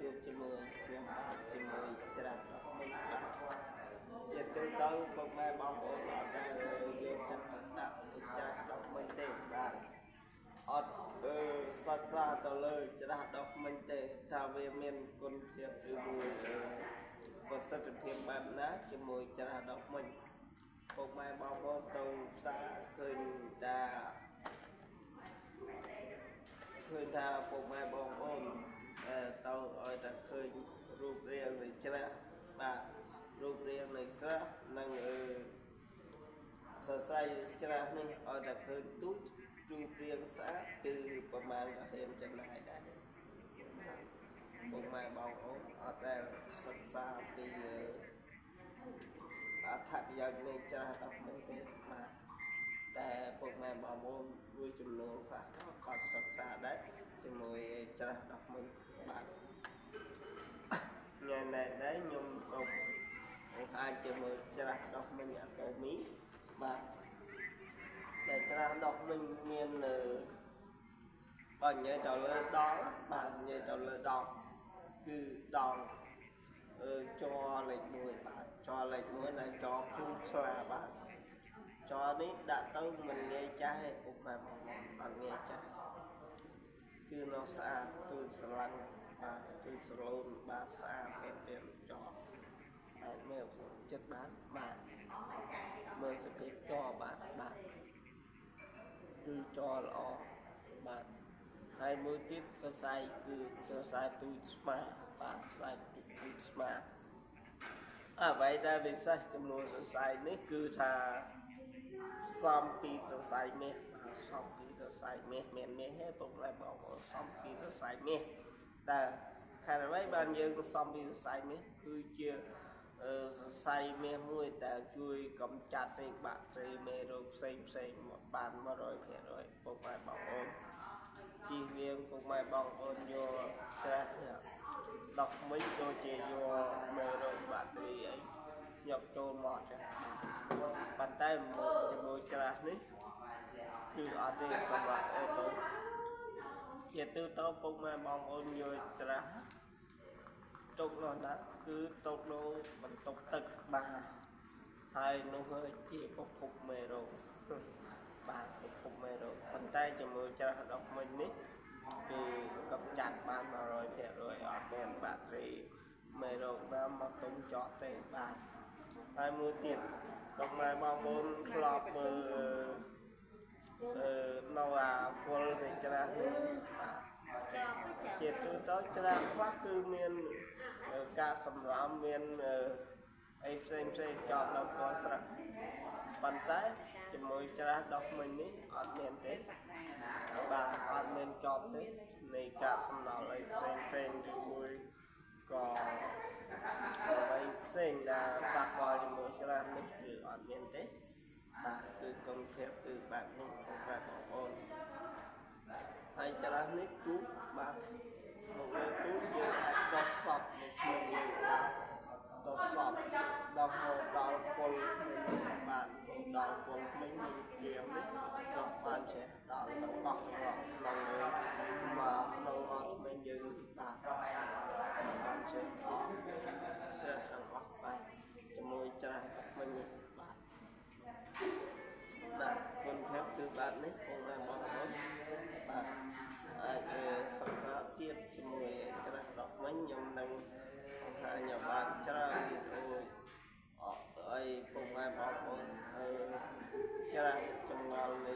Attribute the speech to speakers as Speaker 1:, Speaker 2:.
Speaker 1: ជួបជាមួយខ្ញុំបាទជាមួយច្រាស់ដកមិនបាទជាទៅទៅពុកម៉ែបងប្អូនអត់ដែលយកចិត្តទុកដាក់ច្រាស់ដកមិនទេបាទអត់សិក្សាទៅលើច្រាស់ដកមិនទេថាវាមានគុណភាពឬមួយប្រសិទ្ធភាពបែបណាជាមួយច្រាស់ដកមិនពុកម៉ែបងប្អូនទៅផ្សារឃើញថាពុកម៉ែបងប្អូនទៅឲ្យតែឃើញរូបរាងនៃច្រាស់បាទរូបរាងនៃស្រះនិងសរសៃច្រាស់នេះឲ្យតែឃើញទូចរូបរាងស្អាតគឺប្រមាណក៏ហ៊ានចំណាយដែរបាទពុកម៉ែបងប្អូនអត់ដែលសិក្សាពីអត្ថប្រយោជន៍នៃច្រាស់ដកមិនទេបាទតែពុកម៉ែបងប្អូនមួយចំនួនខ្លះក៏សិក្សាដែរជាមួយច្រាស់ដកមិនបាទញ៉ែណែដែរខ្ញុំសូមអាចជាមួយច្រាស់ដកមិនអាតូមីបាទតែច្រាស់ដកមិនមានបើនិយាយទៅលើដងបាទនិយាយទៅលើដងគឺដងចរលេខ1បាទចរលេខ1ដែលចរភ្លឺឆ្លាបាទចរនេះដាក់ទៅមិនងាយចាស់ទេពុកម៉ែបងប្អូនអត់ងាយចាស់គឺnóស្អាតទូស្រឡាញ់បាទទូស្រលូនបាទស្អាតមានចរហើយមើលចិត្តបាទមើលសភាពចរបាទគឺចរល្អបាទហើយមួយទៀតសរសៃគឺសរសៃទូស្មាបាទសរសៃទូស្មាអ្វីដែលពិសេសចំនួនសរសៃនេះគឺថាសំពីសរសៃមាសសំពីសរសៃមាសមានមាសទេពុកម៉ែបងប្អូនសំពីសរសៃមាសតែហេតុអ្វីបានយើងសំពីសរសៃមាសគឺជាសរសៃមាសមួយដែលជួយកម្ចាត់នៃបាក់តេរីមេរោគផ្សេងបាន 100% ពុកម៉ែបងប្អូនជៀសវាងពុកម៉ែបងប្អូនយកច្រាស់ដកមិញដូចជាយកមេរោគបាក់តេរីអីយកចូលមកចឹងប៉ុន្តែជាមួយច្រាស់នេះគឺអត់ទេសម្រាប់ទៅជាទូទៅពុកម៉ែបងប្អូនយកច្រាស់ទុកនោះណាគឺទុកនៅបន្ទប់ទឹកបាទហើយនោះជាប្រភពមេរោគបាទប្រភពមេរោគប៉ុន្តែជាមួយច្រាស់ដកមិញនេះគឺកម្ចាត់បាន 100% អត់មានបាក់តេរីមេរោគណាមកទុំចោតទេបាទហើយមួយទៀតពុកម៉ែបងប្អូនធ្លាប់មើលនៅអាពលនៃច្រាស់នេះបាទជាទូទៅច្រាស់ខ្លះគឺមានការសម្រាមមានអីផ្សេងជាប់នៅកស្រះប៉ុន្តែជាមួយច្រាស់ដកមិញនេះអត់មានទេបាទអត់មានជាប់ទេនៃការសំណល់អីផ្សេងឬមួយក៏អ្វីផ្សេងដែលប៉ះពាល់ជាមួយច្រាស់នេះគឺអត់មានទេបាទគឺគុណភាពគឺបែបនេះពុកម៉ែបងប្អូនហើយច្រាស់នេះទូបាទមកលើទូយើងអាចដោះសពនៅក្នុងយើងបាទដោះសពដោះមកដល់ពលបាទដល់ពលមិញយើងជានេះដោះបានចេះដល់ទាំងអស់ក្នុងអត់មិញយើងបាទបានចេះអស់ស្រះទាំងអស់បាទជាមួយច្រាស់មិញបាទគុណភាពគឺបែបនេះពុកម៉ែបងប្អូនបាទអាចសិក្សាទៀតជាមួយច្រាស់ដកមិញខ្ញុំនឹងបង្ហាញឲ្យបានច្រើនវីដេអូអីពុកម៉ែបងប្អូនច្រាស់ចម្ងល់នៃ